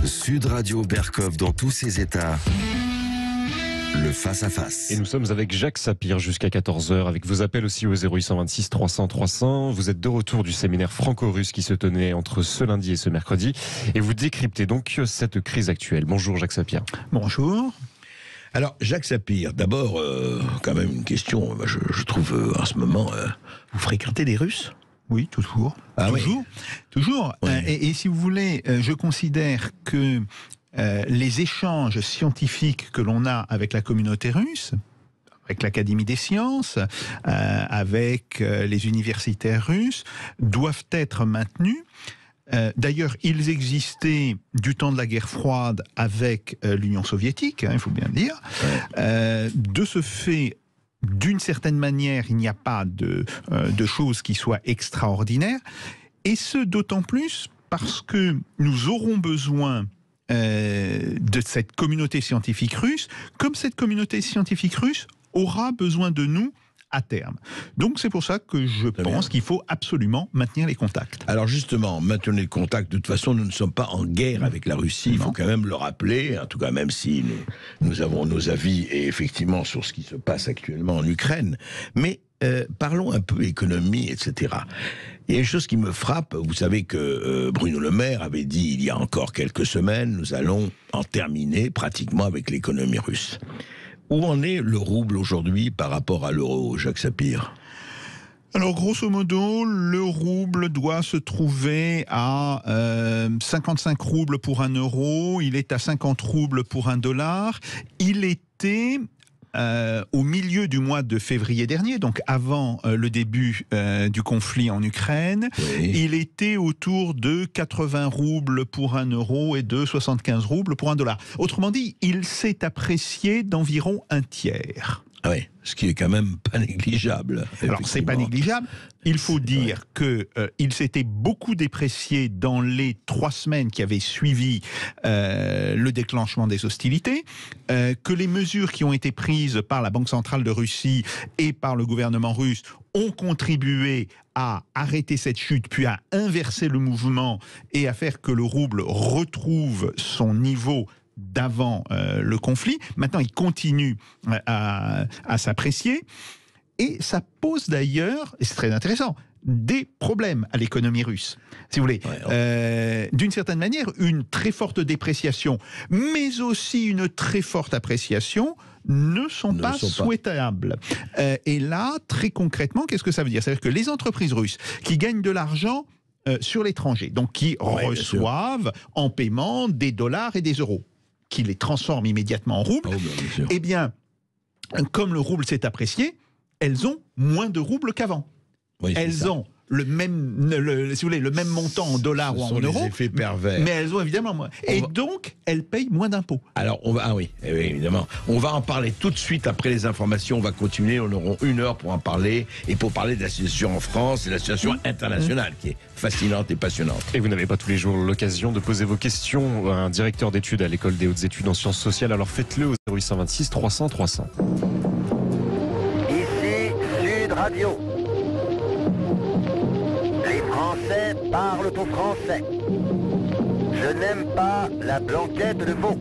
Sud Radio Berkov dans tous ses états. Le face-à-face. Et nous sommes avec Jacques Sapir jusqu'à 14h, avec vos appels aussi au 0826 300 300. Vous êtes de retour du séminaire franco-russe qui se tenait entre ce lundi et ce mercredi. Et vous décryptez donc cette crise actuelle. Bonjour Jacques Sapir. Bonjour. Alors, Jacques Sapir, d'abord, quand même une question. Je trouve, en ce moment, vous fréquentez des Russes ? Oui, toujours. Ah, toujours. oui. Toujours. Oui. Et si vous voulez, je considère que les échanges scientifiques que l'on a avec la communauté russe, avec l'Académie des sciences, avec les universitaires russes, doivent être maintenus. D'ailleurs, ils existaient du temps de la guerre froide avec l'Union soviétique, il faut bien le dire. De ce fait, d'une certaine manière, il n'y a pas de choses qui soient extraordinaires. Et ce, d'autant plus parce que nous aurons besoin de cette communauté scientifique russe, comme cette communauté scientifique russe aura besoin de nous à terme. Donc c'est pour ça que je pense qu'il faut absolument maintenir les contacts. Alors justement, maintenez le contact. De toute façon, nous ne sommes pas en guerre avec la Russie. Il faut quand même le rappeler. En tout cas, même si nous avons nos avis et effectivement sur ce qui se passe actuellement en Ukraine. Mais parlons un peu économie, etc. Il y a une chose qui me frappe. Vous savez que Bruno Le Maire avait dit il y a encore quelques semaines, nous allons en terminer pratiquement avec l'économie russe. Où en est le rouble aujourd'hui par rapport à l'euro, Jacques Sapir ? Alors, grosso modo, le rouble doit se trouver à 55 roubles pour un euro. Il est à 50 roubles pour un dollar. Il était au milieu du mois de février dernier, donc avant le début du conflit en Ukraine, oui. Il était autour de 80 roubles pour un euro et de 75 roubles pour un dollar. Autrement dit, il s'est apprécié d'environ un tiers. Ah oui, ce qui est quand même pas négligeable. Alors, c'est pas négligeable. Il faut dire qu'il s'était beaucoup déprécié dans les 3 semaines qui avaient suivi le déclenchement des hostilités, que les mesures qui ont été prises par la Banque centrale de Russie et par le gouvernement russe ont contribué à arrêter cette chute, puis à inverser le mouvement et à faire que le rouble retrouve son niveau d'avant le conflit. Maintenant, il continue à s'apprécier. Et ça pose d'ailleurs, et c'est très intéressant, des problèmes à l'économie russe. Si vous voulez, d'une certaine manière, une très forte dépréciation, mais aussi une très forte appréciation ne sont pas souhaitables. Et là, très concrètement, qu'est-ce que ça veut dire ? C'est-à-dire que les entreprises russes qui gagnent de l'argent sur l'étranger, donc qui reçoivent en paiement des dollars et des euros, qui les transforment immédiatement en roubles, eh bien, comme le rouble s'est apprécié, elles ont moins de roubles qu'avant. Oui, elles ont le même, si vous voulez, le même montant en dollars ou en euros, des effets pervers. Mais elles ont évidemment moins. Et donc, elles payent moins d'impôts. Alors, oui, évidemment. On va en parler tout de suite après les informations. On va continuer. On aura 1 heure pour en parler et pour parler de la situation en France et de la situation internationale qui est fascinante et passionnante. Et vous n'avez pas tous les jours l'occasion de poser vos questions à un directeur d'études à l'école des hautes études en sciences sociales. Alors faites-le au 0826 300 300. Ici Sud Radio. Les Français parlent au français. Je n'aime pas la blanquette de veau.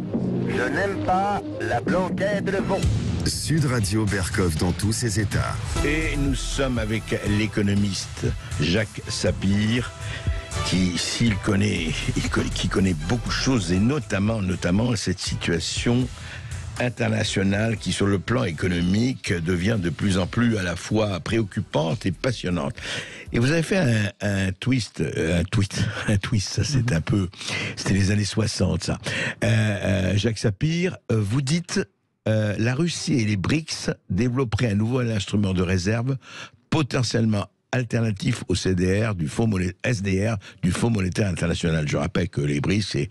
Je n'aime pas la blanquette de veau. Sud Radio Berkov dans tous ses états. Et nous sommes avec l'économiste Jacques Sapir, qui connaît beaucoup de choses, et notamment cette situation internationale qui, sur le plan économique, devient de plus en plus à la fois préoccupante et passionnante. Et vous avez fait un twist, ça c'est un peu, c'était les années 60 ça. Jacques Sapir, vous dites, la Russie et les BRICS développeraient un nouvel instrument de réserve potentiellement alternatif au SDR du Fonds monétaire international. Je rappelle que les BRICS, c'est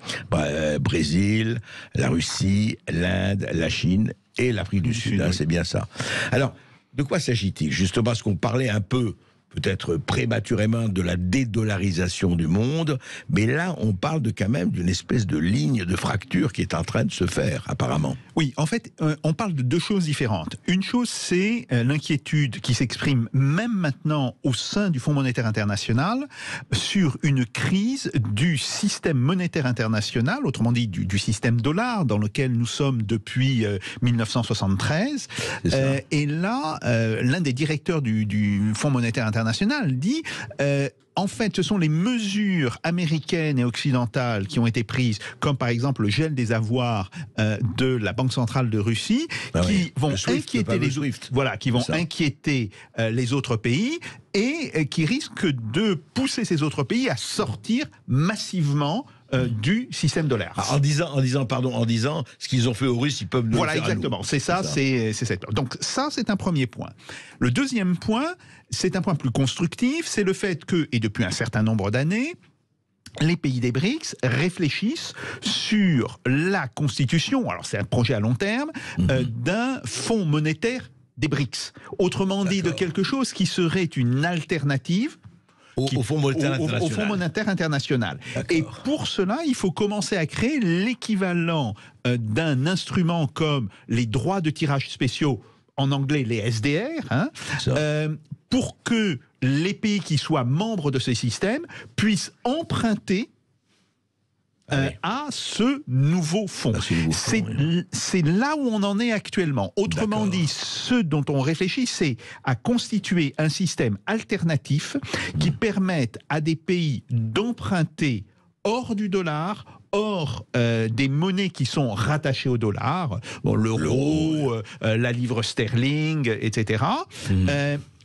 Brésil, la Russie, l'Inde, la Chine et l'Afrique du Sud. C'est bien ça. Alors, de quoi s'agit-il ? Justement, parce qu'on parlait un peu peut-être prématurément de la dédollarisation du monde, mais là, on parle quand même d'une espèce de ligne de fracture qui est en train de se faire, apparemment. Oui, en fait, on parle de deux choses différentes. Une chose, c'est l'inquiétude qui s'exprime même maintenant au sein du Fonds monétaire international sur une crise du système monétaire international, autrement dit du système dollar dans lequel nous sommes depuis 1973. Et là, l'un des directeurs du Fonds monétaire international dit en fait, ce sont les mesures américaines et occidentales qui ont été prises, comme par exemple le gel des avoirs de la Banque centrale de Russie, qui vont inquiéter inquiéter les autres pays et qui risquent de pousser ces autres pays à sortir massivement du système dollar. En disant ce qu'ils ont fait aux Russes, ils peuvent nous voilà, le faire exactement. C'est ça. Donc ça, c'est un premier point. Le deuxième point, c'est un point plus constructif, c'est le fait que, et depuis un certain nombre d'années, les pays des BRICS réfléchissent sur la constitution, alors c'est un projet à long terme, d'un fonds monétaire des BRICS. Autrement dit, de quelque chose qui serait une alternative au Fonds monétaire international. Et pour cela, il faut commencer à créer l'équivalent d'un instrument comme les droits de tirage spéciaux, en anglais les SDR, pour que les pays qui soient membres de ce système puissent emprunter à ce nouveau fonds. C'est là où on en est actuellement. Autrement dit, ce dont on réfléchit, c'est à constituer un système alternatif qui permette à des pays d'emprunter hors du dollar, hors des monnaies qui sont rattachées au dollar, l'euro, la livre sterling, etc.,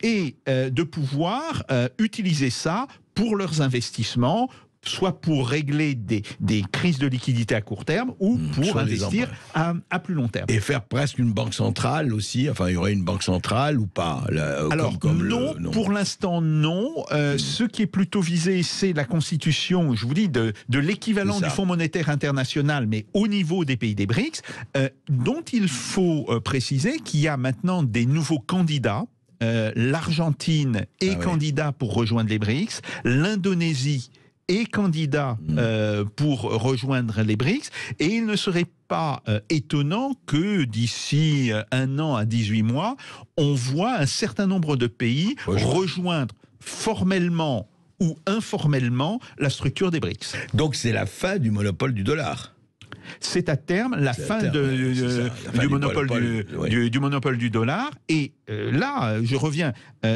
et de pouvoir utiliser ça pour leurs investissements, soit pour régler des crises de liquidité à court terme ou pour investir à plus long terme. Et faire presque une banque centrale aussi, enfin il y aurait une banque centrale ou pas Alors non, pour l'instant non. Ce qui est plutôt visé, c'est la constitution, je vous dis, de l'équivalent du Fonds monétaire international, mais au niveau des pays des BRICS, dont il faut préciser qu'il y a maintenant des nouveaux candidats. L'Argentine est candidat pour rejoindre les BRICS, l'Indonésie est candidat pour rejoindre les BRICS, et il ne serait pas étonnant que d'ici 1 an à 18 mois, on voit un certain nombre de pays rejoindre formellement ou informellement la structure des BRICS. Donc c'est la fin du monopole du dollar. C'est à terme la fin du monopole du dollar. Et là, je reviens,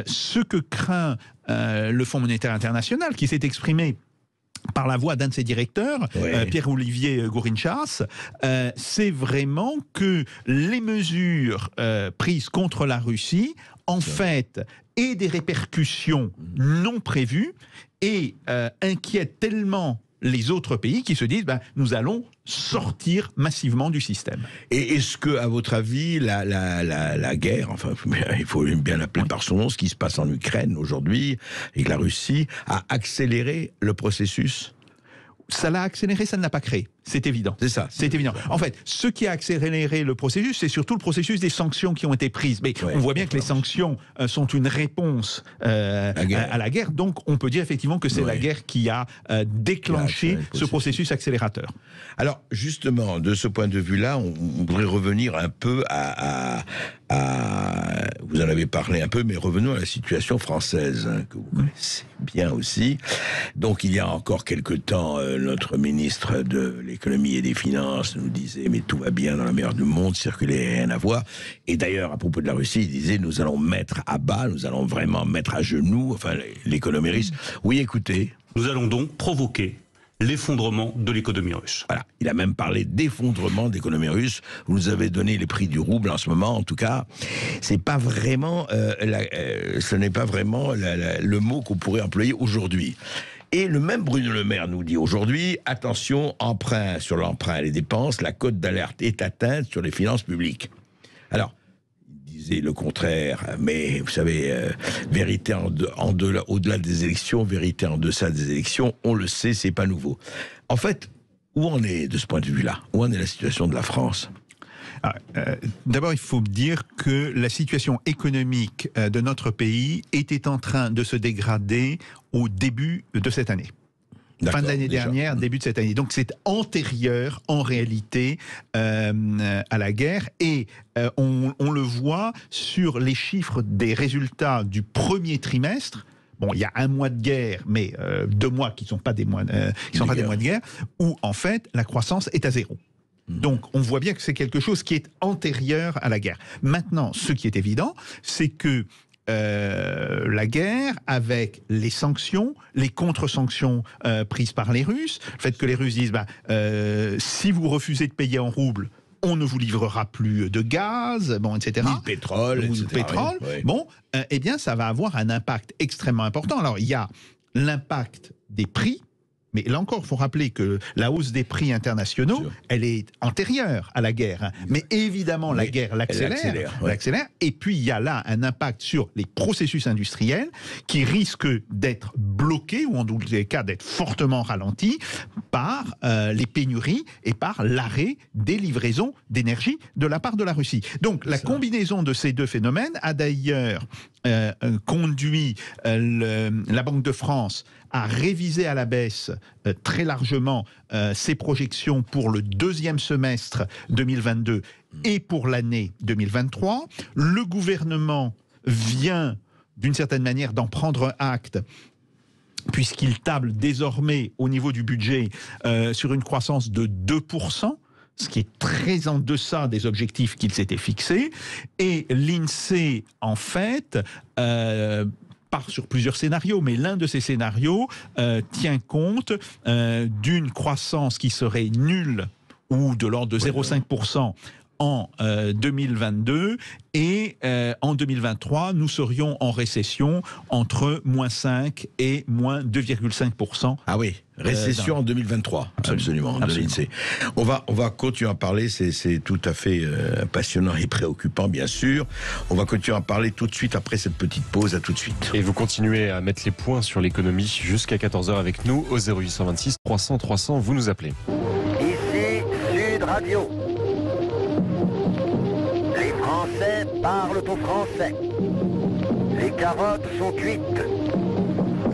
ce que craint le Fonds monétaire international, qui s'est exprimé par la voix d'un de ses directeurs, Pierre-Olivier Gourinchas, c'est vraiment que les mesures prises contre la Russie, en fait, aient des répercussions non prévues et inquiètent tellement les autres pays qui se disent nous allons sortir massivement du système. Et est-ce que, à votre avis, la guerre, enfin il faut bien l'appeler par son nom, ce qui se passe en Ukraine aujourd'hui avec la Russie, a accéléré le processus ? Ça l'a accéléré, ça ne l'a pas créé. C'est évident. C'est ça. C'est évident. En fait, ce qui a accéléré le processus, c'est surtout le processus des sanctions qui ont été prises. Mais on voit bien que les sanctions sont une réponse à la guerre. Donc, on peut dire effectivement que c'est la guerre qui a déclenché ce processus accélérateur. Alors, justement, de ce point de vue-là, on pourrait revenir un peu vous en avez parlé un peu, mais revenons à la situation française, que vous connaissez bien aussi. Donc, il y a encore quelque temps, notre ministre de l'économie et des finances nous disait mais tout va bien dans la meilleure du monde, circuler, rien à voir. Et d'ailleurs, à propos de la Russie, il disait nous allons mettre à bas, nous allons vraiment mettre à genoux, enfin l'économie russe. Oui, écoutez. Nous allons donc provoquer l'effondrement de l'économie russe. Voilà, il a même parlé d'effondrement de l'économie russe. Vous nous avez donné les prix du rouble en ce moment, en tout cas. C'est pas vraiment, ce n'est pas vraiment le mot qu'on pourrait employer aujourd'hui. Et le même Bruno Le Maire nous dit aujourd'hui, attention, sur l'emprunt et les dépenses, la cote d'alerte est atteinte sur les finances publiques. Alors, il disait le contraire, mais vous savez, vérité au-delà des élections, vérité en deçà des élections, on le sait, c'est pas nouveau. En fait, où en est, de ce point de vue-là, où en est la situation de la France ? D'abord, il faut dire que la situation économique de notre pays était en train de se dégrader au début de cette année. Fin de l'année dernière, début de cette année. Donc c'est antérieur en réalité à la guerre et on le voit sur les chiffres des résultats du premier trimestre. Bon, il y a un mois de guerre, mais 2 mois qui ne sont pas des mois, des mois de guerre, où en fait la croissance est à 0. Donc on voit bien que c'est quelque chose qui est antérieur à la guerre. Maintenant, ce qui est évident, c'est que la guerre, avec les sanctions, les contre-sanctions prises par les Russes, le fait que les Russes disent si vous refusez de payer en roubles, on ne vous livrera plus de gaz, bon, etc. Ni de pétrole, ou de pétrole. Oui. Bon, eh bien, ça va avoir un impact extrêmement important. Alors, il y a l'impact des prix. Mais là encore, il faut rappeler que la hausse des prix internationaux, elle est antérieure à la guerre. Mais évidemment, la guerre l'accélère. Et puis, il y a là un impact sur les processus industriels qui risquent d'être bloqués, ou en tous les cas d'être fortement ralentis, par les pénuries et par l'arrêt des livraisons d'énergie de la part de la Russie. Donc, la combinaison de ces deux phénomènes a d'ailleurs conduit la Banque de France à réviser à la baisse très largement ses projections pour le 2e semestre 2022 et pour l'année 2023. Le gouvernement vient, d'une certaine manière, d'en prendre acte, puisqu'il table désormais au niveau du budget sur une croissance de 2%. Ce qui est très en deçà des objectifs qu'il s'était fixés. Et l'INSEE, en fait, part sur plusieurs scénarios, mais l'un de ces scénarios tient compte d'une croissance qui serait nulle ou de l'ordre de 0,5% en 2022 et en 2023, nous serions en récession entre moins 5 et moins 2,5%. Ah oui, récession en 2023, absolument. On va continuer à parler, c'est tout à fait passionnant et préoccupant, bien sûr. On va continuer à parler tout de suite après cette petite pause. À tout de suite. Et vous continuez à mettre les points sur l'économie jusqu'à 14h avec nous au 0826 300 300. Vous nous appelez. Ici Sud Radio. Les Français parlent au français. Les carottes sont cuites.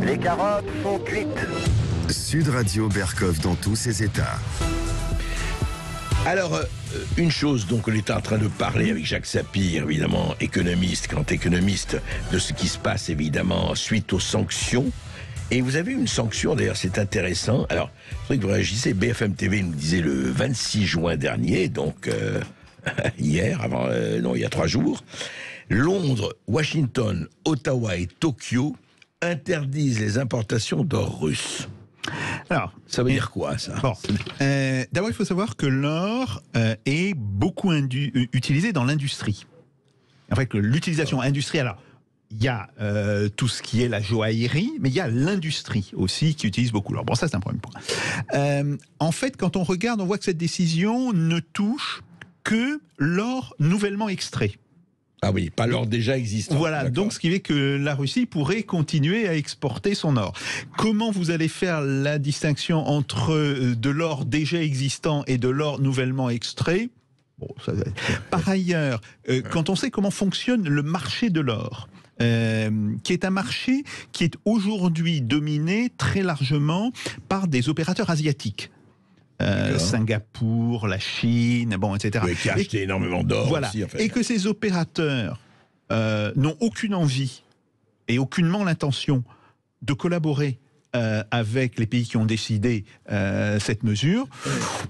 Les carottes sont cuites. Sud Radio Berkov dans tous ses états. Alors, une chose dont on était en train de parler avec Jacques Sapir, évidemment, économiste, grand économiste, de ce qui se passe, évidemment, suite aux sanctions. Et vous avez une sanction, d'ailleurs, c'est intéressant. Alors, je voudrais que vous réagissez. BFM TV nous disait le 26 juin dernier, donc hier, il y a 3 jours, Londres, Washington, Ottawa et Tokyo interdisent les importations d'or russe. Alors, ça veut dire quoi, ça? Bon, d'abord, il faut savoir que l'or est beaucoup utilisé dans l'industrie. En fait, l'utilisation industrielle, alors, il y a tout ce qui est la joaillerie, mais il y a l'industrie aussi qui utilise beaucoup l'or. Bon, ça, c'est un premier point. En fait, quand on regarde, on voit que cette décision ne touche que l'or nouvellement extrait. Ah oui, pas l'or déjà existant. Voilà, donc ce qui fait que la Russie pourrait continuer à exporter son or. Comment vous allez faire la distinction entre de l'or déjà existant et de l'or nouvellement extrait? Bon, par ailleurs, quand on sait comment fonctionne le marché de l'or, qui est un marché qui est aujourd'hui dominé très largement par des opérateurs asiatiques. Singapour, la Chine, bon, etc. Oui, qui a acheté énormément d'or. Voilà. Aussi, en fait. Et que ces opérateurs n'ont aucune envie et aucunement l'intention de collaborer avec les pays qui ont décidé cette mesure,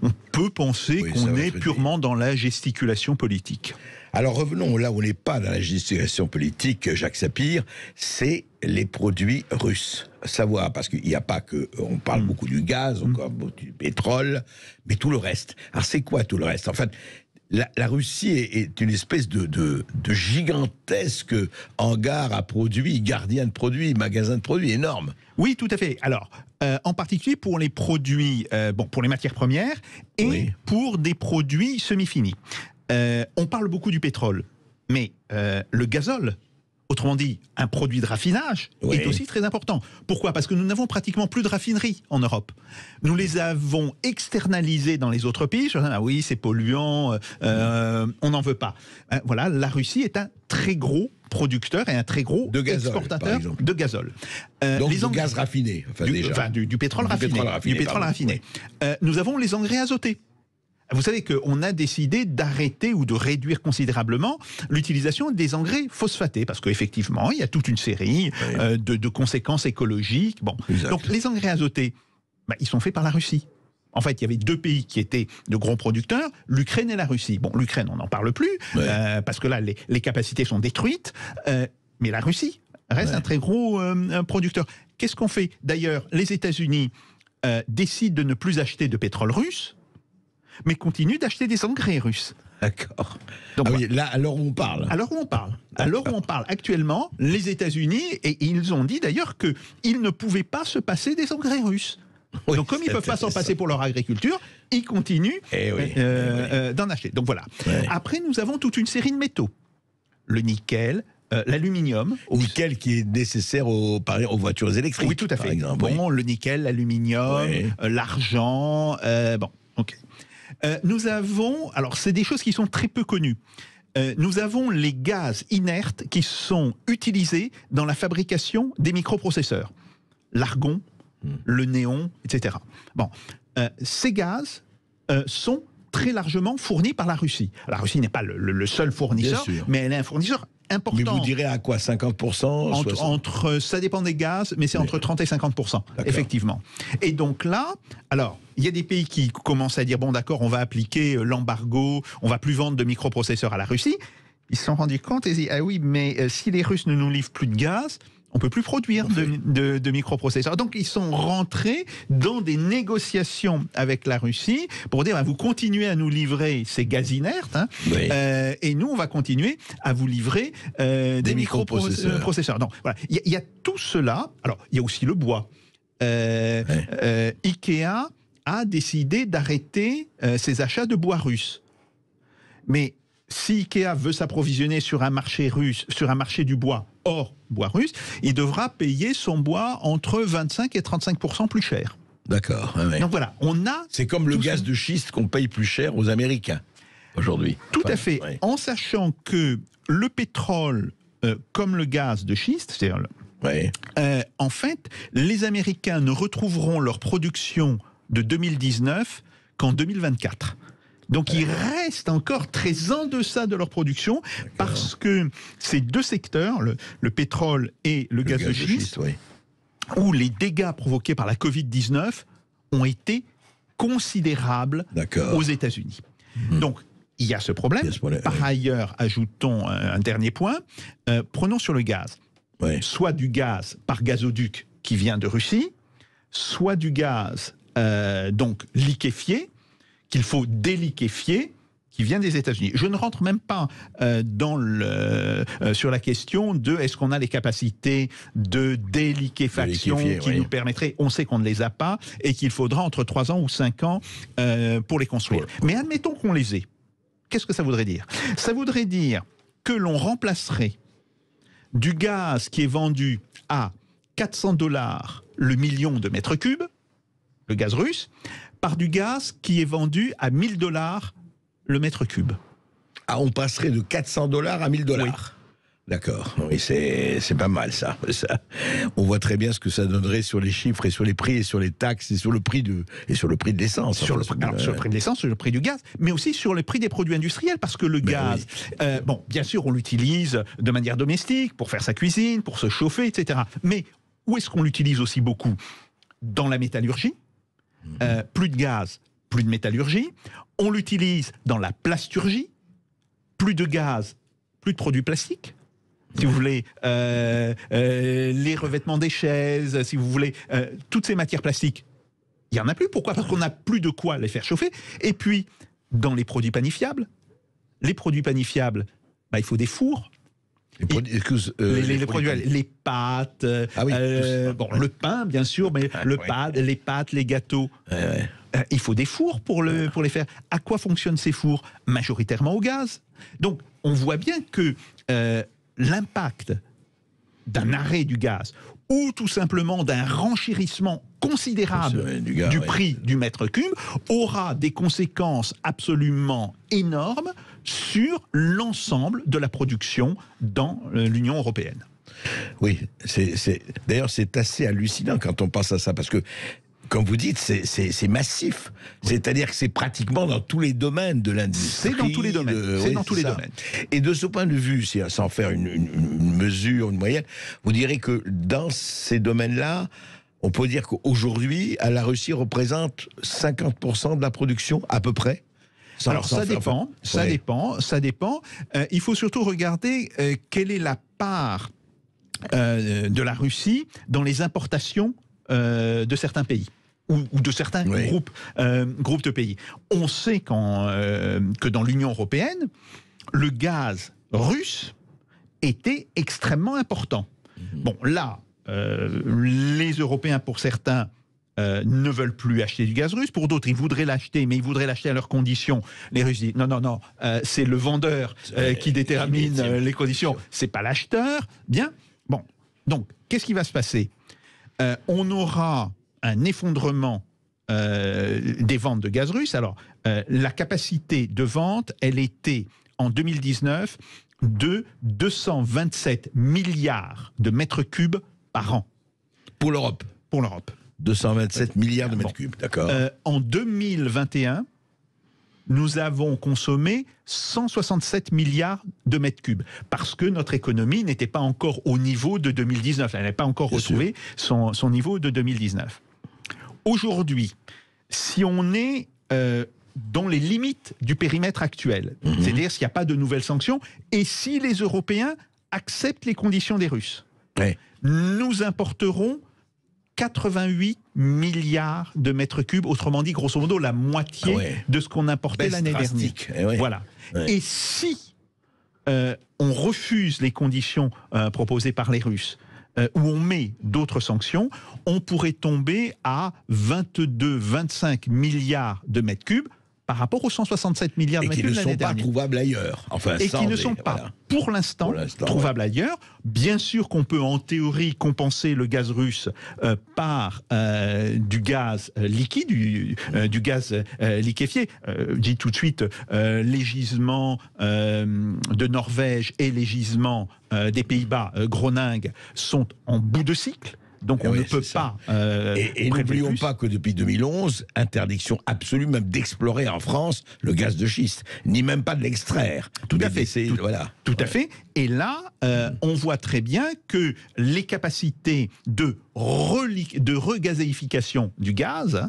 on peut penser qu'on est purement dans la gesticulation politique. Alors revenons là où on n'est pas dans la gesticulation politique, Jacques Sapir, c'est les produits russes. Savoir, parce qu'il n'y a pas que... On parle beaucoup du gaz, encore du pétrole, mais tout le reste. Alors c'est quoi tout le reste? En fait, la Russie est une espèce de gigantesque hangar à produits, gardien de produits, magasin de produits énorme. Oui, tout à fait. Alors, en particulier pour les produits, pour les matières premières et pour des produits semi-finis. On parle beaucoup du pétrole, mais le gazole Autrement dit, un produit de raffinage est aussi très important. Pourquoi? Parce que nous n'avons pratiquement plus de raffineries en Europe. Nous les avons externalisées dans les autres pays. Ah oui, c'est polluant, on n'en veut pas. Voilà, la Russie est un très gros producteur et un très gros exportateur de gazole. Donc du gaz raffiné, du pétrole raffiné. Nous avons les engrais azotés. Vous savez qu'on a décidé d'arrêter ou de réduire considérablement l'utilisation des engrais phosphatés, parce qu'effectivement, il y a toute une série de conséquences écologiques. Bon. Donc les engrais azotés, ils sont faits par la Russie. En fait, il y avait 2 pays qui étaient de gros producteurs, l'Ukraine et la Russie. Bon, l'Ukraine, on n'en parle plus, parce que là, les capacités sont détruites, mais la Russie reste un très gros producteur. Qu'est-ce qu'on fait? D'ailleurs, les États-Unis décident de ne plus acheter de pétrole russe, mais continuent d'acheter des engrais russes. D'accord. Donc, là, alors on parle. Alors on parle. Actuellement, les États-Unis, et ils ont dit d'ailleurs qu'ils ne pouvaient pas se passer des engrais russes. Oui, donc comme ils ne peuvent pas s'en passer pour leur agriculture, ils continuent d'en acheter. Donc voilà. Après, nous avons toute une série de métaux. Le nickel, l'aluminium. Nickel qui est nécessaire aux voitures électriques. Oui, tout à fait. Par exemple, le nickel, l'aluminium, l'argent. Nous avons, alors c'est des choses qui sont très peu connues. Nous avons les gaz inertes qui sont utilisés dans la fabrication des microprocesseurs. L'argon, le néon, etc. Bon, ces gaz sont très largement fournis par la Russie. La Russie n'est pas le seul fournisseur, mais elle est un fournisseur important. Mais vous direz à quoi? 50% ça dépend des gaz, mais c'est entre 30 et 50%, effectivement. Et donc là, alors, il y a des pays qui commencent à dire, bon d'accord, on va appliquer l'embargo, on va plus vendre de microprocesseurs à la Russie. Ils se sont rendus compte et ils disent, ah oui, mais si les Russes ne nous livrent plus de gaz, on ne peut plus produire de microprocesseurs. Donc, ils sont rentrés dans des négociations avec la Russie pour dire, vous continuez à nous livrer ces gaz inertes, et nous, on va continuer à vous livrer des microprocesseurs. Donc, voilà. Il y a tout cela. Alors, il y a aussi le bois. Ikea a décidé d'arrêter ses achats de bois russe. Mais si Ikea veut s'approvisionner sur un marché russe, sur un marché du bois hors bois russe, il devra payer son bois entre 25 et 35% plus cher. D'accord. Donc voilà, on a... C'est comme le gaz de schiste qu'on paye plus cher aux Américains aujourd'hui. Tout à fait. En sachant que le pétrole, comme le gaz de schiste, c'est-à-dire en fait, les Américains ne retrouveront leur production de 2019 qu'en 2024. Donc ils restent encore très en deçà de leur production parce que ces 2 secteurs, le pétrole et le gaz de schiste, où les dégâts provoqués par la Covid-19 ont été considérables aux États-Unis. Donc il y a ce problème. Par ailleurs, ajoutons un dernier point, prenons sur le gaz. Soit du gaz par gazoduc qui vient de Russie, soit du gaz donc liquéfié, qu'il faut déliquéfier, qui vient des États-Unis. Je ne rentre même pas sur la question de est-ce qu'on a les capacités de déliquéfaction qui nous permettraient, on sait qu'on ne les a pas, et qu'il faudra entre 3 ans ou 5 ans pour les construire. Mais admettons qu'on les ait. Qu'est-ce que ça voudrait dire? Ça voudrait dire que l'on remplacerait du gaz qui est vendu à 400 $ le million de mètres cubes, le gaz russe, par du gaz qui est vendu à 1 000 $ le mètre cube. Ah, on passerait de 400 $ à 1 000 $. D'accord, oui, c'est pas mal ça. On voit très bien ce que ça donnerait sur les chiffres et sur les prix et sur les taxes et sur le prix de l'essence. Sur le prix de l'essence, sur le prix du gaz, mais aussi sur le prix des produits industriels, parce que le gaz, bien sûr, on l'utilise de manière domestique pour faire sa cuisine, pour se chauffer, etc. Mais où est-ce qu'on l'utilise aussi beaucoup? Dans la métallurgie. Plus de gaz, plus de métallurgie. On l'utilise dans la plasturgie. Plus de gaz, plus de produits plastiques. Si vous voulez, les revêtements des chaises, si vous voulez, toutes ces matières plastiques, il n'y en a plus. Pourquoi? Parce qu'on n'a plus de quoi les faire chauffer. Et puis, dans les produits panifiables, il faut des fours. Les pâtes, le pain, bien sûr, mais les pâtes, les gâteaux. Il faut des fours pour les faire. À quoi fonctionnent ces fours? Majoritairement au gaz. Donc, on voit bien que l'impact d'un arrêt du gaz ou tout simplement d'un renchérissement considérable du prix du mètre cube aura des conséquences absolument énormes sur l'ensemble de la production dans l'Union européenne. Oui, d'ailleurs c'est assez hallucinant quand on pense à ça, parce que comme vous dites, c'est massif. Oui. C'est-à-dire que c'est pratiquement dans tous les domaines de l'industrie. C'est dans tous les domaines. C'est dans tous les domaines. Et de ce point de vue, sans faire une mesure, une moyenne, vous direz que dans ces domaines-là, on peut dire qu'aujourd'hui, la Russie représente 50% de la production, à peu près. Alors ça dépend. Il faut surtout regarder quelle est la part de la Russie dans les importations de certains pays. Ou de certains groupes de pays. On sait que dans l'Union européenne, le gaz russe était extrêmement important. Bon, là, les Européens, pour certains, ne veulent plus acheter du gaz russe. Pour d'autres, ils voudraient l'acheter, mais ils voudraient l'acheter à leurs conditions. Les Russes disent non, c'est le vendeur qui détermine les conditions. C'est pas l'acheteur. Bien. Bon. Donc, qu'est-ce qui va se passer ? On aura un effondrement des ventes de gaz russe. Alors, la capacité de vente, elle était en 2019 de 227 milliards de mètres cubes par an. Pour l'Europe. Pour l'Europe. 227 milliards de mètres cubes, d'accord. En 2021, nous avons consommé 167 milliards de mètres cubes, parce que notre économie n'était pas encore au niveau de 2019. Elle n'avait pas encore retrouvé son niveau de 2019. Aujourd'hui, si on est dans les limites du périmètre actuel, c'est-à-dire s'il n'y a pas de nouvelles sanctions, et si les Européens acceptent les conditions des Russes, nous importerons 88 milliards de mètres cubes, autrement dit, grosso modo, la moitié de ce qu'on importait l'année dernière. Voilà. Et si on refuse les conditions proposées par les Russes, où on met d'autres sanctions, on pourrait tomber à 22-25 milliards de mètres cubes par rapport aux 167 milliards de mètres cubes l'année dernière. Et qui ne sont pas trouvables ailleurs. Enfin, et qui ne sont pas, pour l'instant, trouvables ailleurs. Bien sûr qu'on peut, en théorie, compenser le gaz russe par du gaz liquide, du gaz liquéfié. Je dis tout de suite, les gisements de Norvège et les gisements des Pays-Bas, Groningue, sont en bout de cycle. Donc on ne peut pas... et n'oublions pas que depuis 2011, interdiction absolue même d'explorer en France le gaz de schiste, ni même pas de l'extraire. Tout à fait. Tout à fait. Et là, on voit très bien que les capacités de regazéification du gaz,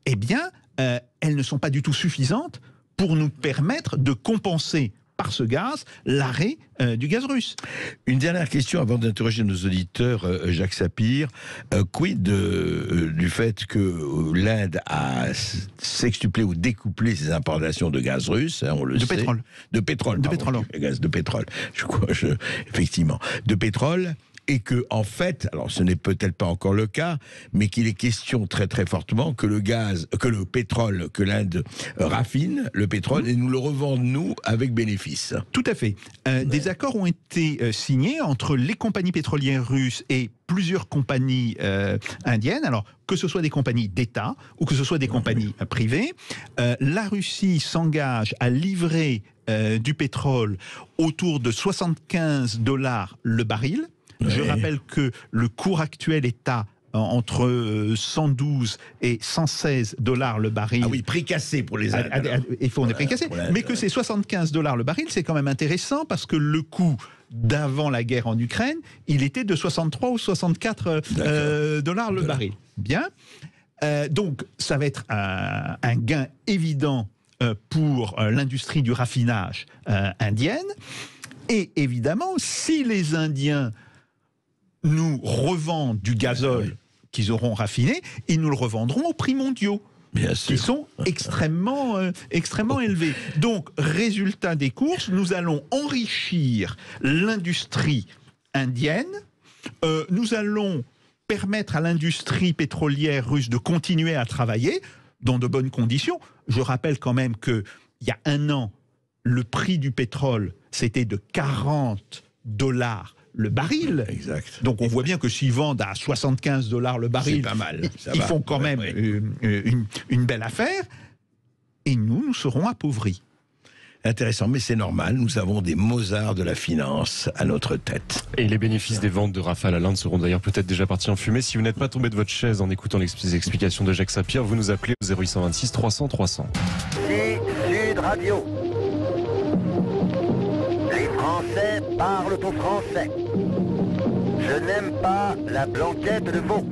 eh bien, elles ne sont pas du tout suffisantes pour nous permettre de compenser par ce gaz, l'arrêt du gaz russe. Une dernière question avant d'interroger nos auditeurs, Jacques Sapir. Quid du fait que l'Inde a sextuplé ou découplé ses importations de gaz russe, on le sait. Pétrole. De pétrole. De pétrole. Gaz de pétrole. Effectivement. De pétrole. Et que, en fait, alors ce n'est peut-être pas encore le cas, mais qu'il est question très très fortement que le pétrole, que l'Inde raffine, le pétrole, et nous le revende, nous, avec bénéfice. Tout à fait. Des accords ont été signés entre les compagnies pétrolières russes et plusieurs compagnies indiennes, alors que ce soit des compagnies d'État ou que ce soit des compagnies privées. La Russie s'engage à livrer du pétrole autour de $75 le baril. Je rappelle que le cours actuel est entre 112 et 116 $ le baril. Ah oui, prix cassé pour les Indes. Il faut, on est prix cassé. Mais que c'est 75 $ le baril, c'est quand même intéressant parce que le coût d'avant la guerre en Ukraine, il était de 63 ou 64 $ le baril. Bien. Donc, ça va être un gain évident pour l'industrie du raffinage indienne. Et évidemment, si les Indiens nous revendent du gazole qu'ils auront raffiné, ils nous le revendront aux prix mondiaux, qui sont extrêmement élevés. Donc, résultat des courses, nous allons enrichir l'industrie indienne, nous allons permettre à l'industrie pétrolière russe de continuer à travailler dans de bonnes conditions. Je rappelle quand même qu'il y a un an, le prix du pétrole, c'était de $40 le baril. Exact. Donc on voit bien que s'ils vendent à 75 $ le baril, C'est pas mal. ils font quand même une belle affaire. Et nous serons appauvris. Intéressant, mais c'est normal. Nous avons des Mozart de la finance à notre tête. Et les bénéfices des ventes de Rafale à l'Inde seront d'ailleurs peut-être déjà partis en fumée. Si vous n'êtes pas tombé de votre chaise en écoutant les explications de Jacques Sapir, vous nous appelez au 0826 300 300. C'est Sud Radio. Les Français parlent au français. Je n'aime pas la blanquette de veau.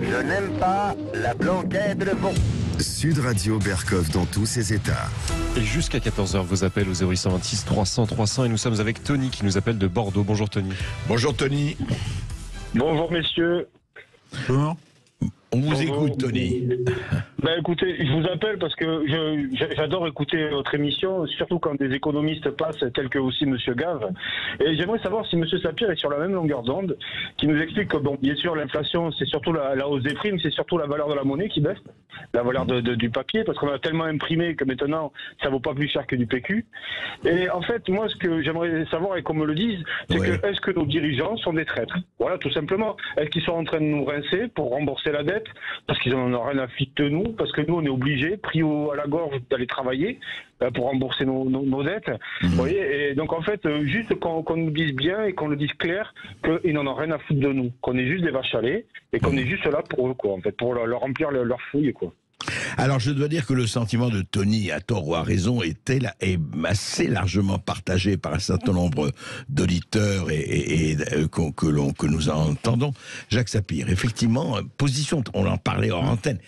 Je n'aime pas la blanquette de veau. Sud Radio Berkov dans tous ses états. Et jusqu'à 14h, vos appels au 0826 300 300. Et nous sommes avec Tony qui nous appelle de Bordeaux. Bonjour Tony. Bonjour Tony. Bonjour messieurs. On vous écoute, Tony. Ben écoutez, je vous appelle parce que j'adore écouter votre émission, surtout quand des économistes passent, tels que aussi Monsieur Gave. Et j'aimerais savoir si Monsieur Sapir est sur la même longueur d'onde, qui nous explique que, bon, bien sûr, l'inflation, c'est surtout la hausse des prix, mais c'est surtout la valeur de la monnaie qui baisse, la valeur du papier, parce qu'on a tellement imprimé que maintenant, ça vaut pas plus cher que du PQ. Et en fait, moi, ce que j'aimerais savoir et qu'on me le dise, c'est que est-ce que nos dirigeants sont des traîtres? Voilà, tout simplement. Est-ce qu'ils sont en train de nous rincer pour rembourser la dette, parce qu'ils en ont rien à foutre de nous, parce que nous, on est obligés, pris à la gorge, d'aller travailler pour rembourser nos dettes. Vous voyez, et donc en fait, juste qu'on nous dise bien et qu'on le dise clair qu'ils n'en ont rien à foutre de nous, qu'on est juste des vaches à lait et qu'on est juste là pour eux, quoi, en fait, pour leur remplir leur fouille, quoi. Alors, je dois dire que le sentiment de Tony, à tort ou à raison, est assez largement partagé par un certain nombre d'auditeurs que nous entendons. Jacques Sapir, effectivement, position, on en parlait hors antenne,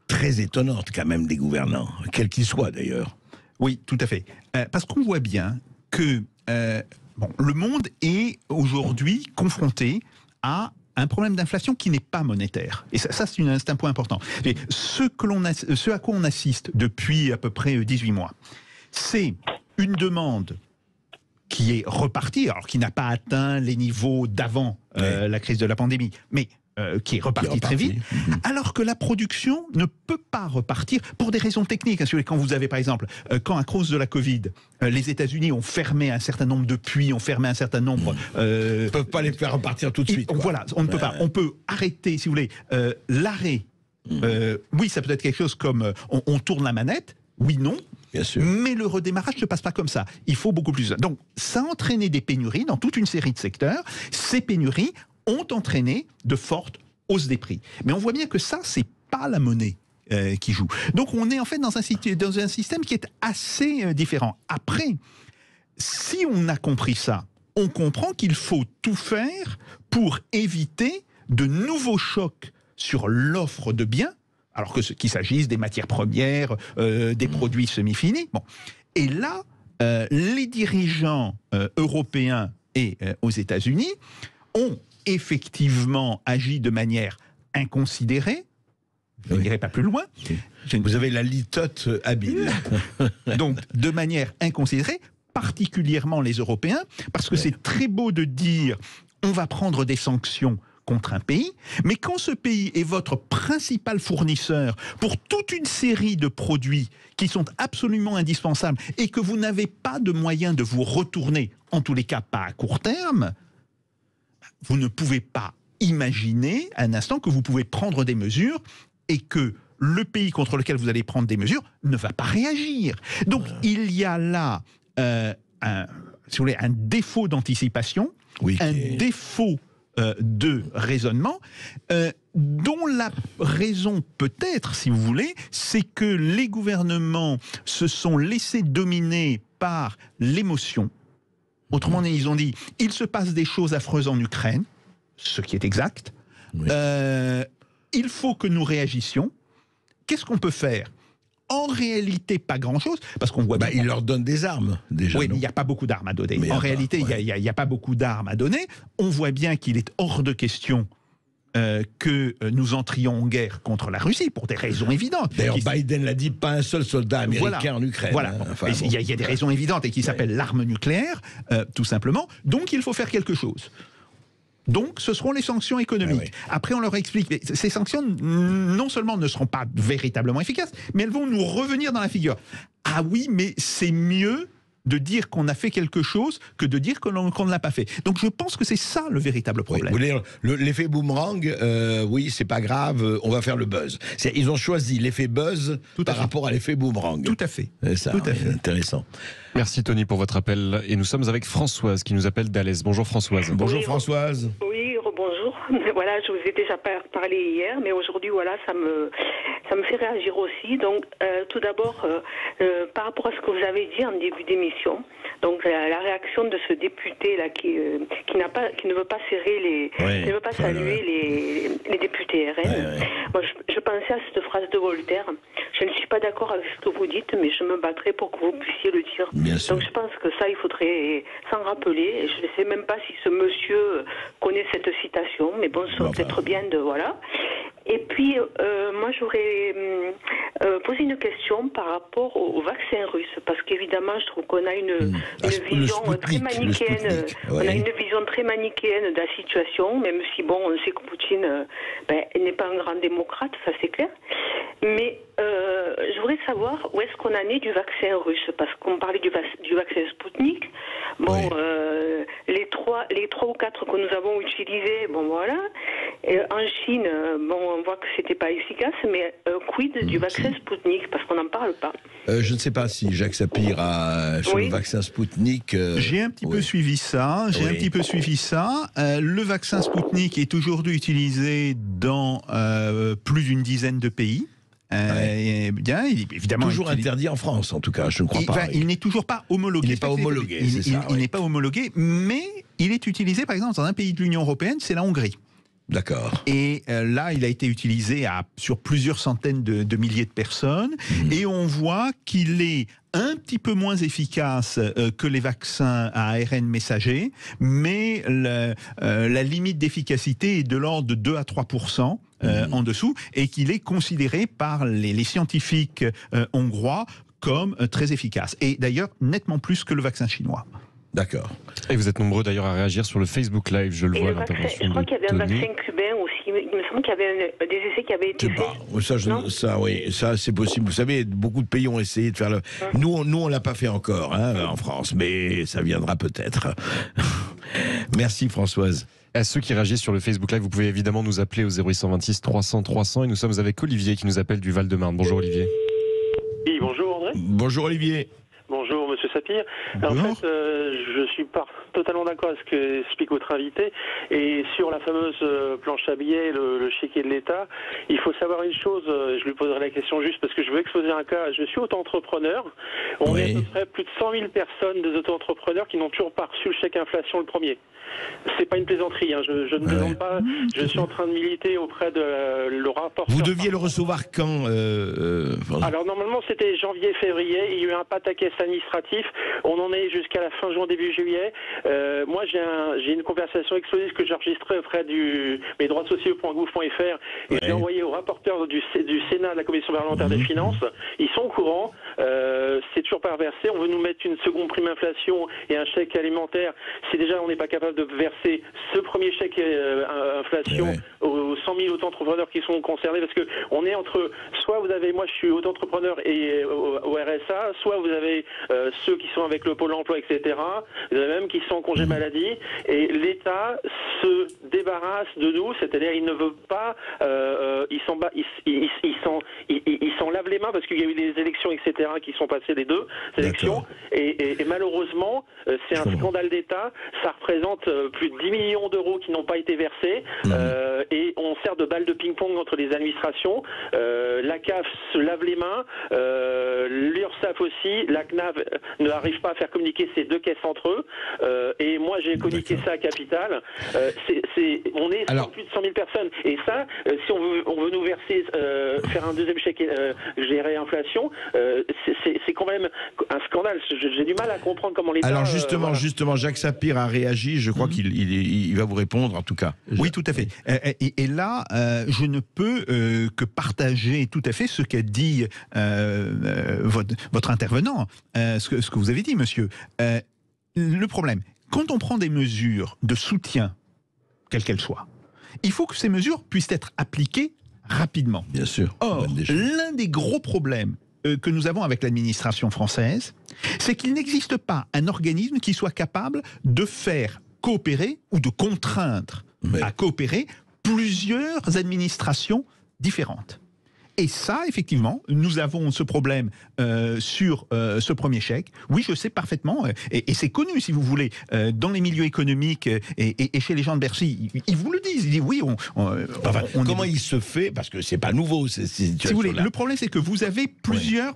très étonnante quand même des gouvernants, quels qu'ils soient d'ailleurs. Oui, tout à fait. Parce qu'on voit bien que le monde est aujourd'hui confronté à un problème d'inflation qui n'est pas monétaire. Et ça c'est un point important. Et ce à quoi on assiste depuis à peu près 18 mois, c'est une demande qui est repartie, alors qui n'a pas atteint les niveaux d'avant la crise de la pandémie, mais qui est reparti très vite, alors que la production ne peut pas repartir pour des raisons techniques. Quand vous avez, par exemple, quand à cause de la Covid, les États-Unis ont fermé un certain nombre de puits, ont fermé un certain nombre... Ils ne peuvent pas les faire repartir tout de suite. Voilà, on ne peut pas. On peut arrêter, si vous voulez, l'arrêt. Oui, ça peut être quelque chose comme on tourne la manette, oui, non. Bien sûr. Mais le redémarrage ne se passe pas comme ça. Il faut beaucoup plus. Donc, ça a entraîné des pénuries dans toute une série de secteurs. Ces pénuries ont entraîné de fortes hausses des prix. Mais on voit bien que ça, c'est pas la monnaie qui joue. Donc on est en fait dans un système qui est assez différent. Après, si on a compris ça, on comprend qu'il faut tout faire pour éviter de nouveaux chocs sur l'offre de biens, alors qu'il s'agisse des matières premières, des produits semi-finis. Bon. Et là, les dirigeants européens et aux États-Unis ont effectivement agi de manière inconsidérée. Je n'irai pas plus loin. Vous avez la litote habile. Donc, de manière inconsidérée, particulièrement les Européens, parce que c'est très beau de dire on va prendre des sanctions contre un pays, mais quand ce pays est votre principal fournisseur pour toute une série de produits qui sont absolument indispensables et que vous n'avez pas de moyen de vous retourner, en tous les cas pas à court terme, vous ne pouvez pas imaginer un instant que vous pouvez prendre des mesures et que le pays contre lequel vous allez prendre des mesures ne va pas réagir. Donc il y a là si vous voulez, un défaut d'anticipation, un défaut de raisonnement, dont la raison peut-être, si vous voulez, c'est que les gouvernements se sont laissés dominer par l'émotion. Autrement dit, ils ont dit, il se passe des choses affreuses en Ukraine, ce qui est exact. Il faut que nous réagissions. Qu'est-ce qu'on peut faire ? En réalité, pas grand-chose, parce qu'on voit... ils leur donnent des armes, déjà. Oui, mais il n'y a pas beaucoup d'armes à donner. En réalité, il n'y a pas beaucoup d'armes à donner. On voit bien qu'il est hors de question que nous entrions en guerre contre la Russie, pour des raisons évidentes. D'ailleurs, Biden l'a dit, pas un seul soldat américain en Ukraine. Voilà. Il y a des raisons évidentes et qui s'appellent l'arme nucléaire, tout simplement. Donc, il faut faire quelque chose. Donc, ce seront les sanctions économiques. Après, on leur explique, mais ces sanctions, non seulement ne seront pas véritablement efficaces, mais elles vont nous revenir dans la figure. Ah oui, mais c'est mieux de dire qu'on a fait quelque chose que de dire qu'on ne l'a pas fait. Donc je pense que c'est ça le véritable problème. Oui, l'effet boomerang, oui, c'est pas grave, on va faire le buzz. Ils ont choisi l'effet buzz par rapport à l'effet boomerang. Tout à fait. C'est ça, Tout à fait. Intéressant. Merci Tony pour votre appel. Et nous sommes avec Françoise qui nous appelle d'Alès. Bonjour Françoise. Bonjour Françoise. Oui, bonjour. Voilà, je vous ai déjà parlé hier, mais aujourd'hui, voilà, ça me fait réagir aussi. Donc, tout d'abord, par rapport à ce que vous avez dit en début d'émission, donc la réaction de ce député là qui ne veut pas serrer ne veut pas saluer les députés RN. Moi, je pensais à cette phrase de Voltaire. Je ne suis pas d'accord avec ce que vous dites, mais je me battrai pour que vous puissiez le dire. Bien sûr. Donc je pense que ça, il faudrait s'en rappeler. Je ne sais même pas si ce monsieur connaît cette citation, mais bon, ça peut-être bien de... Voilà. Et puis, moi, j'aurais posé une question par rapport au vaccin russe, parce qu'évidemment, je trouve qu'on a une vision très manichéenne. On a une vision très manichéenne de la situation, même si, bon, on sait que Poutine n'est pas un grand démocrate, ça c'est clair. Mais je voudrais savoir où est-ce qu'on en est du vaccin russe, parce qu'on parlait du vaccin Sputnik. Bon, les trois ou quatre que nous avons utilisés, bon voilà. Et en Chine, bon, on voit que c'était pas efficace, mais quid du vaccin Sputnik, parce qu'on n'en parle pas. Je ne sais pas si Jacques Sapir a sur le vaccin Sputnik. J'ai un petit peu suivi ça. Le vaccin Sputnik est aujourd'hui utilisé dans plus d'une dizaine de pays. Bien, il est évidemment toujours interdit en France, en tout cas, je ne crois pas. Il n'est toujours pas homologué. Il n'est pas homologué, il n'est pas homologué, mais il est utilisé, par exemple, dans un pays de l'Union européenne, c'est la Hongrie. D'accord. Et là, il a été utilisé sur plusieurs centaines de milliers de personnes, et on voit qu'il est un petit peu moins efficace que les vaccins à ARN messager, mais la limite d'efficacité est de l'ordre de 2 à 3%. En dessous, et qu'il est considéré par les scientifiques hongrois comme très efficace. Et d'ailleurs, nettement plus que le vaccin chinois. D'accord. Et vous êtes nombreux d'ailleurs à réagir sur le Facebook Live, je le vois, l'intervention. Je crois qu'il y avait un Tony. vaccin cubain aussi. Il me semble qu'il y avait des essais qui avaient été faits. Ça c'est possible. Vous savez, beaucoup de pays ont essayé de faire le... Nous, on l'a pas fait encore en France, mais ça viendra peut-être. Merci Françoise. À ceux qui réagissent sur le Facebook Live, vous pouvez évidemment nous appeler au 0826 300 300 et nous sommes avec Olivier qui nous appelle du Val-de-Marne. Bonjour Olivier. Oui, bonjour André. Bonjour Olivier. Bonjour Monsieur Sapir. En fait, je suis pas totalement d'accord avec ce que explique votre invité. Et sur la fameuse planche à billets, le chéquier de l'État, il faut savoir une chose, je lui poserai la question juste parce que je veux exposer un cas. Je suis auto-entrepreneur. On est à peu près plus de 100 000 personnes des auto-entrepreneurs qui n'ont toujours pas reçu le chèque inflation le premier. C'est pas une plaisanterie, hein. Je ne plaisante pas. Je suis en train de militer auprès de le rapporteur. Vous deviez le recevoir quand Alors normalement c'était janvier-février. Il y a eu un pataquès administratif. On en est jusqu'à la fin juin, début juillet. Moi j'ai une conversation explosive que j'ai enregistrée auprès du mesdroitssociaux.gouv.fr et je l'ai envoyé au rapporteur du Sénat de la Commission parlementaire des finances. Ils sont au courant. C'est toujours pas reversé. On veut nous mettre une seconde prime inflation et un chèque alimentaire. Si déjà on n'est pas capable de verser ce premier chèque inflation aux 100 000 auto-entrepreneurs qui sont concernés, parce que on est entre, soit vous avez, moi je suis auto-entrepreneur et au RSA, soit vous avez ceux qui sont avec le Pôle emploi, etc. Vous avez même qui sont en congé maladie, et l'État se débarrasse de nous, c'est-à-dire il ne veut pas, il s'en lave les mains parce qu'il y a eu des élections, etc. qui sont passées, les deux élections, et malheureusement c'est un scandale d'État. Ça représente plus de 10 millions d'euros qui n'ont pas été versés, et on sert de balle de ping-pong entre les administrations. La CAF se lave les mains, l'URSSAF aussi, la CNAV n'arrive pas à faire communiquer ces deux caisses entre eux, et moi j'ai communiqué ça à Capital. On est plus de 100 000 personnes, et ça, si on veut nous verser, faire un deuxième chèque gérer inflation, c'est quand même un scandale. J'ai du mal à comprendre comment l'État... Alors justement, Jacques Sapir a réagi, je crois qu'il va vous répondre en tout cas. Oui, tout à fait. Et là, je ne peux que partager tout à fait ce qu'a dit votre intervenant, ce que vous avez dit, monsieur. Le problème, quand on prend des mesures de soutien, quelles qu'elles soient, il faut que ces mesures puissent être appliquées rapidement. Bien sûr. Or, l'un des gros problèmes que nous avons avec l'administration française, c'est qu'il n'existe pas un organisme qui soit capable de faire coopérer ou de contraindre à coopérer plusieurs administrations différentes. Et ça, effectivement, nous avons ce problème sur ce premier chèque. Oui, je sais parfaitement, et c'est connu, si vous voulez, dans les milieux économiques et chez les gens de Bercy, ils vous le disent. Ils disent oui, comment il se fait, parce que c'est pas nouveau, ces situations-là. Si vous voulez, le problème, c'est que vous avez plusieurs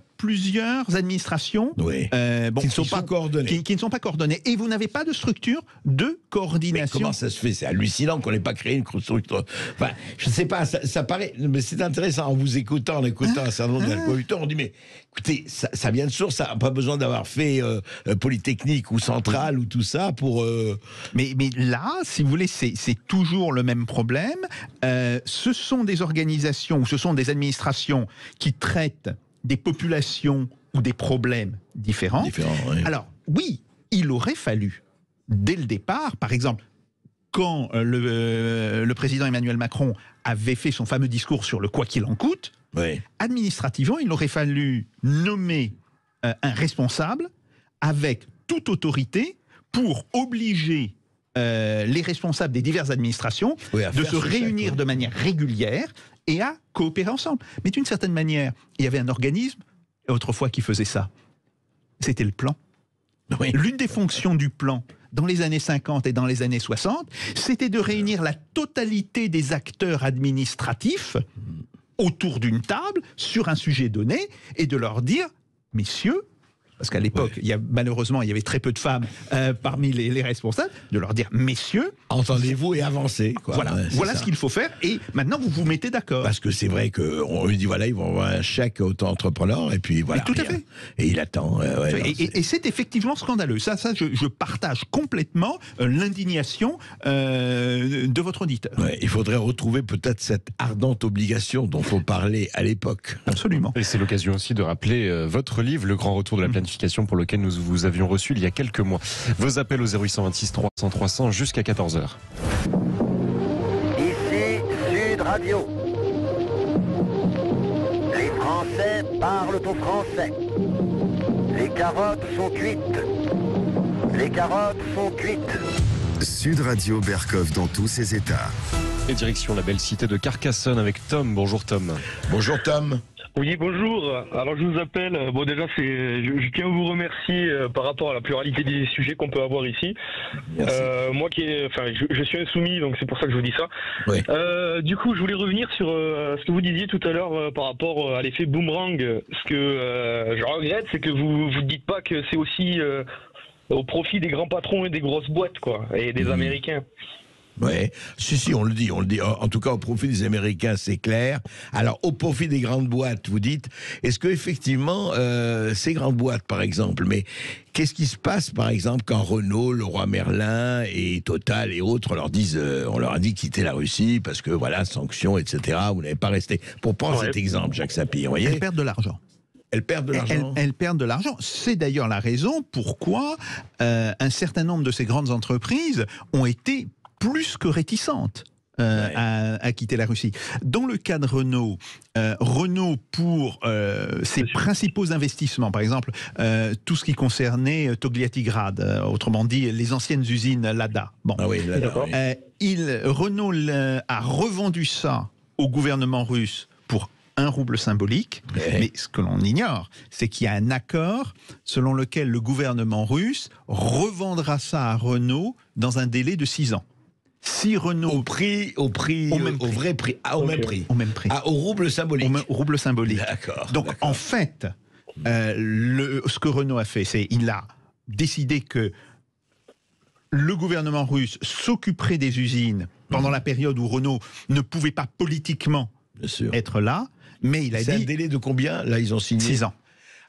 administrations qui ne sont pas coordonnées. Qui ne sont pas coordonnées. Et vous n'avez pas de structure de coordination. Mais comment ça se fait? C'est hallucinant qu'on n'ait pas créé une structure. Enfin, je ne sais pas, ça paraît... Mais c'est intéressant, en vous écoutant, un certain nombre d'interlocuteurs, on dit, mais écoutez, ça vient de source, ça n'a pas besoin d'avoir fait Polytechnique ou Centrale ou tout ça pour... Mais là, si vous voulez, c'est toujours le même problème. Ce sont des organisations ou ce sont des administrations qui traitent des populations ou des problèmes différents. Oui. Alors, oui, il aurait fallu, dès le départ, par exemple, quand le président Emmanuel Macron avait fait son fameux discours sur le « quoi qu'il en coûte », administrativement, il aurait fallu nommer un responsable avec toute autorité pour obliger les responsables des diverses administrations de se réunir de manière régulière et à coopérer ensemble. Mais d'une certaine manière, il y avait un organisme, autrefois, qui faisait ça. C'était le plan. L'une des fonctions du plan, dans les années 50 et dans les années 60, c'était de réunir la totalité des acteurs administratifs autour d'une table, sur un sujet donné, et de leur dire, messieurs, parce qu'à l'époque, malheureusement, il y avait très peu de femmes parmi les responsables, de leur dire, messieurs, entendez-vous et avancez. Voilà ce qu'il faut faire, et maintenant vous vous mettez d'accord. Parce que c'est vrai qu'on lui dit, voilà, ils vont avoir un chèque auto-entrepreneur, et puis voilà. Et tout à fait. Et il attend. Et c'est effectivement scandaleux. Ça je partage complètement l'indignation de votre auditeur. Il faudrait retrouver peut-être cette ardente obligation dont on parlait à l'époque. Absolument. Et c'est l'occasion aussi de rappeler votre livre, Le Grand Retour de la planification, pour lequel nous vous avions reçu il y a quelques mois. Vos appels au 0826 300 300 jusqu'à 14h. Ici Sud Radio. Les Français parlent au français. Les carottes sont cuites. Les carottes sont cuites. Sud Radio Berkov dans tous ses états. Et direction la belle cité de Carcassonne avec Tom. Bonjour Tom. Bonjour Tom. Oui, bonjour. Alors je vous appelle. Bon, déjà, je tiens à vous remercier par rapport à la pluralité des sujets qu'on peut avoir ici. Moi je suis insoumis, donc c'est pour ça que je vous dis ça. Oui. Du coup, je voulais revenir sur ce que vous disiez tout à l'heure par rapport à l'effet boomerang. Ce que je regrette, c'est que vous ne dites pas que c'est aussi au profit des grands patrons et des grosses boîtes, quoi, et des Américains. Oui, si, on le dit. En tout cas, au profit des Américains, c'est clair. Alors, au profit des grandes boîtes, vous dites, est-ce que effectivement, ces grandes boîtes, par exemple, mais qu'est-ce qui se passe, par exemple, quand Renault, Leroy Merlin et Total et autres on leur a dit de quitter la Russie parce que voilà, sanctions, etc. Vous n'avez pas resté. Pour prendre cet exemple, Jacques Sapir, vous voyez. Elles perdent de l'argent. Elles perdent de l'argent. Elles perdent de l'argent. C'est d'ailleurs la raison pourquoi un certain nombre de ces grandes entreprises ont été plus que réticentes à quitter la Russie. Dans le cas de Renault, Renault pour ses principaux investissements, par exemple, tout ce qui concernait Togliattigrad, autrement dit les anciennes usines Lada. Bon. Renault a revendu ça au gouvernement russe pour 1 rouble symbolique, mais ce que l'on ignore, c'est qu'il y a un accord selon lequel le gouvernement russe revendra ça à Renault dans un délai de 6 ans. Si Renault... Au vrai prix. Au même prix. Au même prix. Au rouble symbolique. Au rouble symbolique. D'accord. Donc, en fait, ce que Renault a fait, c'est qu'il a décidé que le gouvernement russe s'occuperait des usines pendant la période où Renault ne pouvait pas politiquement être là, mais il a dit... C'est un délai de combien? Là, ils ont signé 6 ans.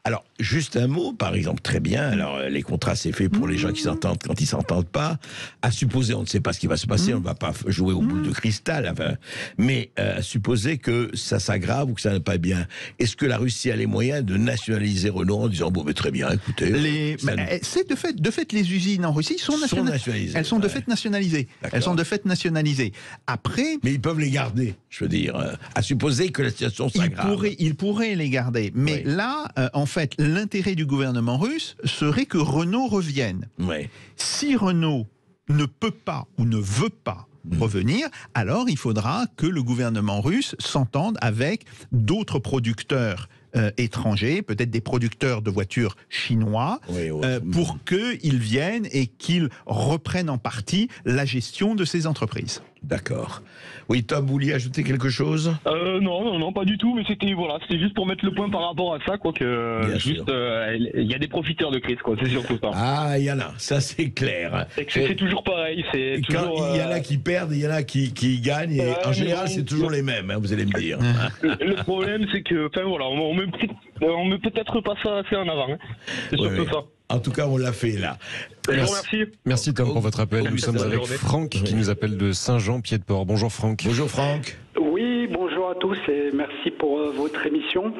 Alors, juste un mot, par exemple, très bien. Alors, les contrats, c'est fait pour les gens qui s'entendent quand ils s'entendent pas. À supposer, on ne sait pas ce qui va se passer, on ne va pas jouer aux boules de cristal. Enfin, mais à supposer que ça s'aggrave ou que ça n'est pas bien. Est-ce que la Russie a les moyens de nationaliser Renault en disant bon, mais très bien, écoutez. C'est de fait, les usines en Russie sont nationalisées. Elles sont de fait nationalisées. Elles sont de fait nationalisées. Après, mais ils peuvent les garder. Je veux dire, à supposer que la situation s'aggrave. Ils pourraient les garder. Mais là, en fait, l'intérêt du gouvernement russe serait que Renault revienne. Si Renault ne peut pas ou ne veut pas revenir, alors il faudra que le gouvernement russe s'entende avec d'autres producteurs étrangers, peut-être des producteurs de voitures chinois, pour qu'ils viennent et qu'ils reprennent en partie la gestion de ces entreprises. D'accord. Oui, Tom, vous vouliez ajouter quelque chose ? Non, pas du tout, mais c'était juste pour mettre le point par rapport à ça, quoi, que juste, il y a des profiteurs de crise, quoi, c'est surtout ça. Ah, il y en a, ça c'est clair. C'est toujours pareil, c'est toujours... Il y en a qui perdent, il y en a qui gagnent, et en général, c'est toujours les mêmes, hein, vous allez me dire. Le problème, c'est que, enfin voilà, on met peut-être pas ça assez en avant, hein. C'est surtout ça. En tout cas, on l'a fait là. Merci. Merci Tom pour votre appel. Nous sommes avec Franck qui nous appelle de Saint-Jean-Pied-de-Port. Bonjour Franck. Bonjour Franck. Oui, bonjour à tous et merci pour votre émission.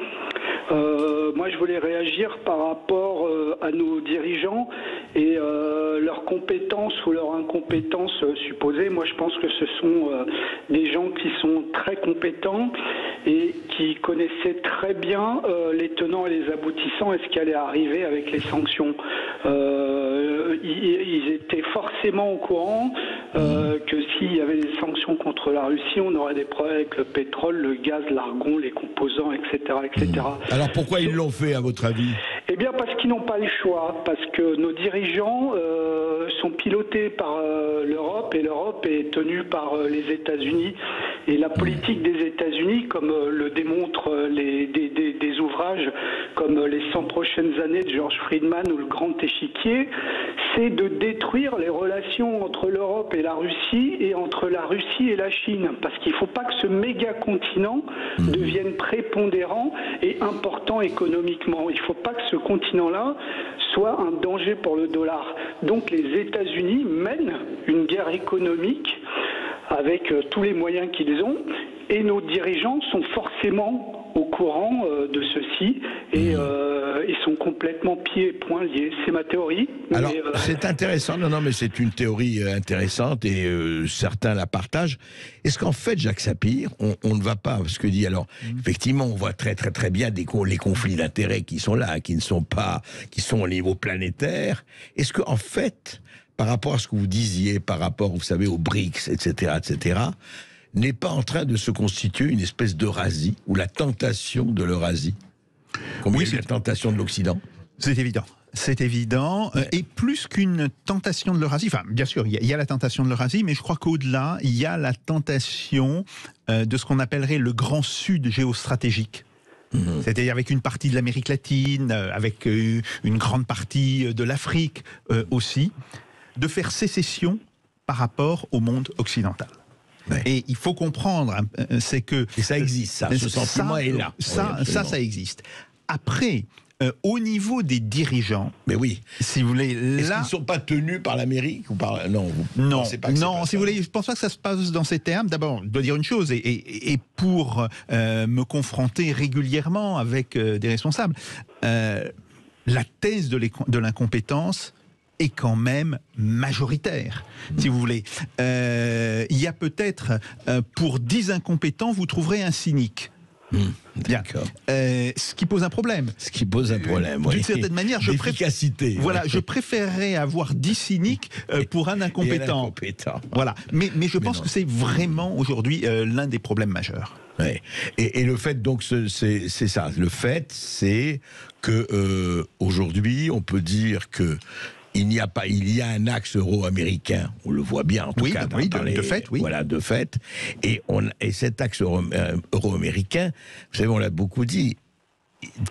Moi, je voulais réagir par rapport à nos dirigeants et leurs compétences ou leur incompétence supposée. Moi, je pense que ce sont des gens qui sont très compétents et qui connaissaient très bien les tenants et les aboutissants et ce qui allait arriver avec les sanctions. Ils étaient forcément au courant que s'il y avait des sanctions contre la Russie, on aurait des problèmes avec le pétrole, le gaz, l'argon, les composants, etc., etc. Alors pourquoi ils l'ont fait, à votre avis ? Eh bien parce qu'ils n'ont pas le choix, parce que nos dirigeants sont pilotés par l'Europe et l'Europe est tenue par les États-Unis. Et la politique des États-Unis, comme le démontrent des ouvrages comme Les 100 prochaines années de George Friedman ou Le Grand Échiquier, c'est de détruire les relations entre l'Europe et la Russie et entre la Russie et la Chine. Parce qu'il ne faut pas que ce méga-continent devienne prépondérant et important économiquement. Il ne faut pas que ce continent-là soit un danger pour le dollar. Donc les États-Unis mènent une guerre économique avec tous les moyens qu'ils ont, et nos dirigeants sont forcément au courant de ceci et sont complètement pieds et poings liés. C'est ma théorie. Alors, c'est intéressant, mais c'est une théorie intéressante et certains la partagent. Est-ce qu'en fait, Jacques Sapir, on ne va pas, ce que dit, alors, effectivement, on voit très très très bien les conflits d'intérêts qui sont là, qui sont au niveau planétaire. Est-ce qu'en fait, par rapport à ce que vous disiez, par rapport, vous savez, aux BRICS, etc., n'est pas en train de se constituer une espèce d'Eurasie, ou la tentation de l'Eurasie, comme c'est la tentation de l'Occident ? C'est évident. C'est évident. Et plus qu'une tentation de l'Eurasie, enfin, bien sûr, il y a la tentation de l'Eurasie, mais je crois qu'au-delà, il y a la tentation de ce qu'on appellerait le grand sud géostratégique. C'est-à-dire avec une partie de l'Amérique latine, avec une grande partie de l'Afrique aussi, de faire sécession par rapport au monde occidental. Et il faut comprendre, c'est que... Et ça existe, ça, ce sentiment est là. Ça existe. Après, au niveau des dirigeants... Mais oui. Si vous voulez, est-ce là... qu'ils ne sont pas tenus par l'Amérique ou par... Non, si vous voulez, je ne pense pas que ça se passe dans ces termes. D'abord, je dois dire une chose, et pour me confronter régulièrement avec des responsables, la thèse de l'incompétence est quand même majoritaire, si vous voulez. Il y a peut-être, pour 10 incompétents, vous trouverez un cynique. Ce qui pose un problème. D'une certaine manière, je préférerais avoir 10 cyniques pour un incompétent. Voilà. Mais je pense que c'est vraiment aujourd'hui l'un des problèmes majeurs. Ouais. Et le fait, donc, c'est ça. Le fait, c'est que aujourd'hui, on peut dire que il y a un axe euro-américain, on le voit bien en tout cas. De fait. Voilà, de fait. Et cet axe euro-américain, vous savez, on l'a beaucoup dit,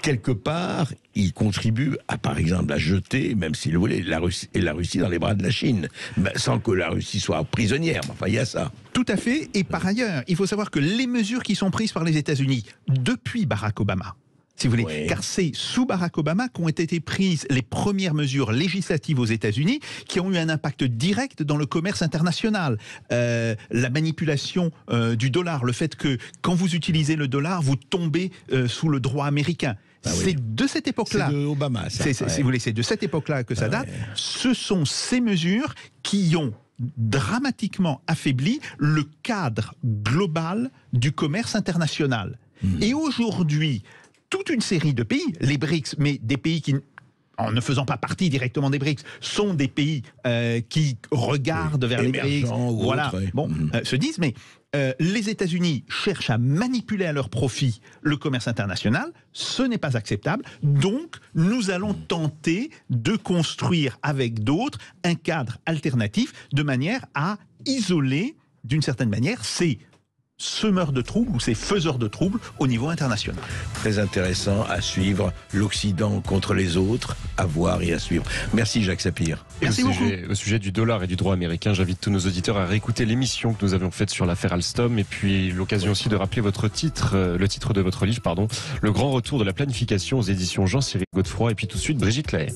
quelque part, il contribue à, par exemple, à jeter, même s'il le voulait, la Russie dans les bras de la Chine, sans que la Russie soit prisonnière. Enfin, il y a ça. Tout à fait. Et par ailleurs, il faut savoir que les mesures qui sont prises par les États-Unis depuis Barack Obama, si vous voulez, Oui. car c'est sous Barack Obama qu'ont été prises les premières mesures législatives aux États-Unis qui ont eu un impact direct dans le commerce international. La manipulation du dollar, le fait que quand vous utilisez le dollar, vous tombez sous le droit américain. Ah oui. C'est de cette époque-là. C'est de Obama, ça. Si vous voulez, c'est de cette époque-là que ça date. Ce sont ces mesures qui ont dramatiquement affaibli le cadre global du commerce international. Et aujourd'hui, toute une série de pays, les BRICS, mais des pays qui, en ne faisant pas partie directement des BRICS, sont des pays qui regardent vers les BRICS, voilà, autres, oui. se disent, mais les États-Unis cherchent à manipuler à leur profit le commerce international, ce n'est pas acceptable, donc nous allons tenter de construire avec d'autres un cadre alternatif de manière à isoler, d'une certaine manière, ces semeurs de troubles ou ces faiseurs de troubles au niveau international. Très intéressant à suivre, l'Occident contre les autres, à voir et à suivre. Merci Jacques Sapir. Merci beaucoup. Au sujet du dollar et du droit américain, j'invite tous nos auditeurs à réécouter l'émission que nous avions faite sur l'affaire Alstom et puis l'occasion aussi de rappeler votre titre, le titre de votre livre, Le grand retour de la planification aux éditions Jean-Cyril Godefroy, et puis tout de suite Brigitte Lahaye.